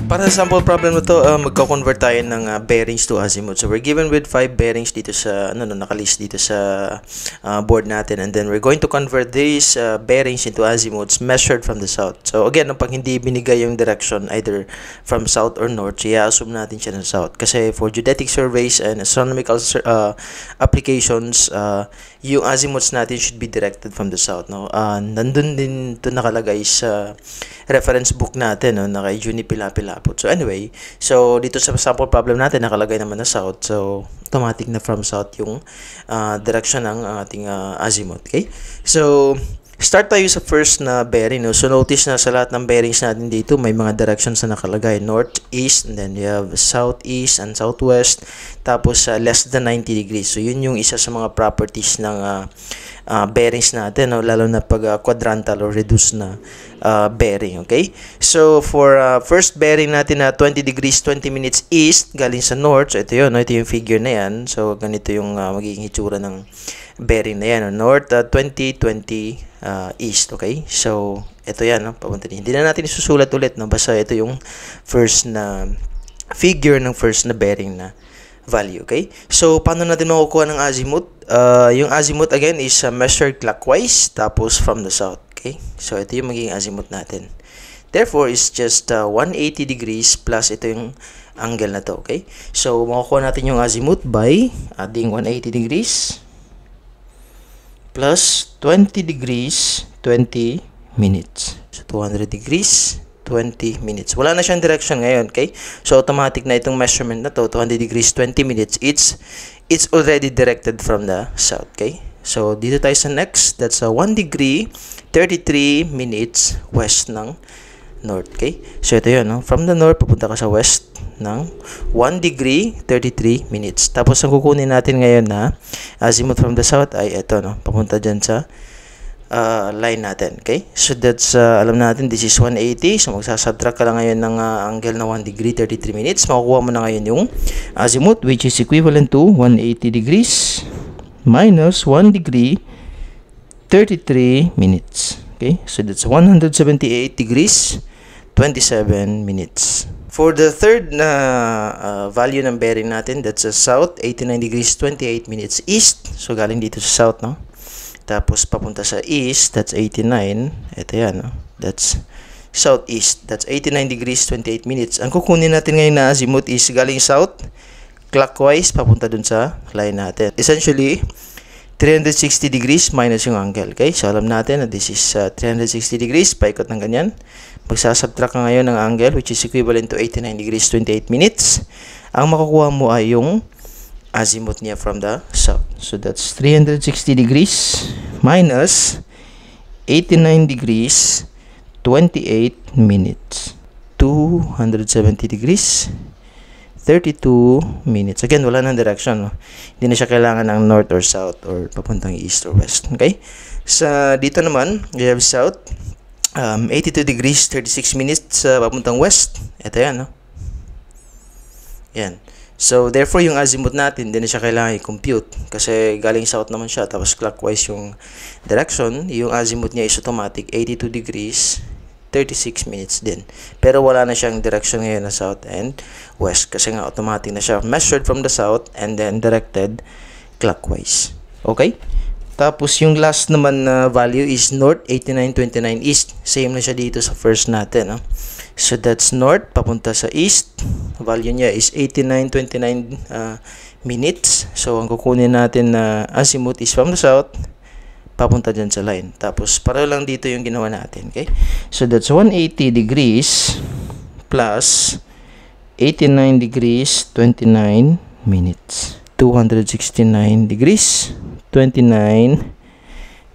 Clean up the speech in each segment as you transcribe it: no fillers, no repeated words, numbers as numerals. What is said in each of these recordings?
Para sa sample problem na to, magko-convert tayo ng bearings to azimuth. So we're given with 5 bearings dito sa nakalist dito sa board natin, and then we're going to convert these bearings into azimuths measured from the south. So again, pag hindi binigay yung direction either from south or north, so i-assume natin siya ng south. Kasi for geodetic surveys and astronomical applications, yung azimuths natin should be directed from the south, no? Nandun din ito nakalagay sa reference book natin, no, na kay Juni Pilapilapot. So anyway, so dito sa sample problem natin nakalagay naman na south. So automatic na from south yung direction ng ating azimuth. Okay? So start tayo sa first na bearing, no? So notice na sa lahat ng bearings natin dito may mga directions na nakalagay, north, east, and then you have southeast and southwest, tapos less than 90 degrees. So yun yung isa sa mga properties ng bearings natin, no? Lalo na pag quadrantal or reduced na bearing. Okay, so for first bearing natin na 20 degrees 20 minutes east galing sa north, so ito yun, no? Ito yung figure na yan. So ganito yung magiging itsura ng bearing na yan, no? North 20 east. Okay, so ito yan, no? Papunta din. Hindi na natin isusulat ulit, no? Basta ito yung first na figure ng first na bearing na value. Okay, so paano natin makukuha ng azimuth? Yung azimuth again is measured clockwise tapos from the south. Okay, so ito yung magiging azimuth natin. Therefore, it's just 180 degrees plus ito yung angle na to. Okay, so makukuha natin yung azimuth by adding 180 degrees plus 20 degrees 20 minutes. So 200 degrees 20 minutes. Wala na siyang direction ngayon, okay? So automatic na itong measurement na to, 200 degrees 20 minutes, it's already directed from the south, okay? So dito tayo sa next, that's 1 degree 33 minutes west ng north, okay? So ito yun, no? From the north papunta ka sa west ng 1 degree 33 minutes. Tapos ang kukunin natin ngayon na azimuth from the south ay ito, no? Papunta dyan sa line natin. Okay, so that's alam natin this is 180, so magsasubtract ka lang ngayon ng angle na 1 degree 33 minutes. Makukuha mo na ngayon yung azimuth, which is equivalent to 180 degrees minus 1 degree 33 minutes. Okay, so that's 178 degrees 27 minutes. For the third na value ng bearing natin, that's south, 89 degrees 28 minutes east. So galing dito sa south, no? Tapos papunta sa east, that's 89. Ito yan, no? That's southeast. That's 89 degrees 28 minutes. Ang kukunin natin ngayon na azimuth is galing south, clockwise, papunta dun sa line natin. Essentially, 360 degrees minus yung angle. Okay? So alam natin na this is 360 degrees, paikot ng ganyan. Magsasubtract ka ngayon ng angle, which is equivalent to 89 degrees 28 minutes. Ang makukuha mo ay yung azimuth niya from the south. So that's 360 degrees minus 89 degrees 28 minutes. 270 degrees 32 minutes. Again, wala nang direction, no? Hindi na siya kailangan ng north or south or papuntang east or west. Okay? Sa dito naman, we have south 82 degrees 36 minutes papuntang west. Ito yan, no? Yan. So, therefore, yung azimuth natin, hindi na siya kailangan i-compute. Kasi galing south naman siya, tapos clockwise yung direction. Yung azimuth niya is automatic, 82 degrees, 36 minutes din. Pero wala na siyang direction ngayon na south and west. Kasi nga, automatic na siya measured from the south and then directed clockwise. Okay? Tapos, yung last naman na value is north, 89.29 east. Same na siya dito sa first natin, no? So, that's north, papunta sa east. Value niya is 89.29 minutes. So, ang kukunin natin na azimuth is from the south, papunta dyan sa line. Tapos, pareho lang dito yung ginawa natin. Okay? So, that's 180 degrees plus 89 degrees 29 minutes. 269 degrees 29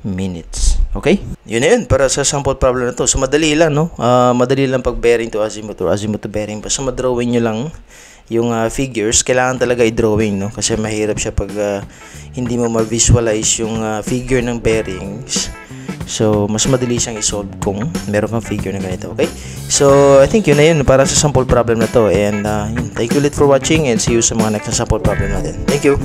minutes. Okay? Yun na yun para sa sample problem na to. So, madali lang, no? Madali lang pag bearing to azimuth or azimuth to bearing. Basta madrawing nyo lang yung figures. Kailangan talaga i-drawing, no? Kasi mahirap siya pag hindi mo ma-visualize yung figure ng bearings. So, mas madali siyang i-solve kung meron kang figure na ganito. Okay? So, I think yun na yun para sa sample problem na to. And thank you ulit for watching and see you sa mga next na sample problem natin. Thank you!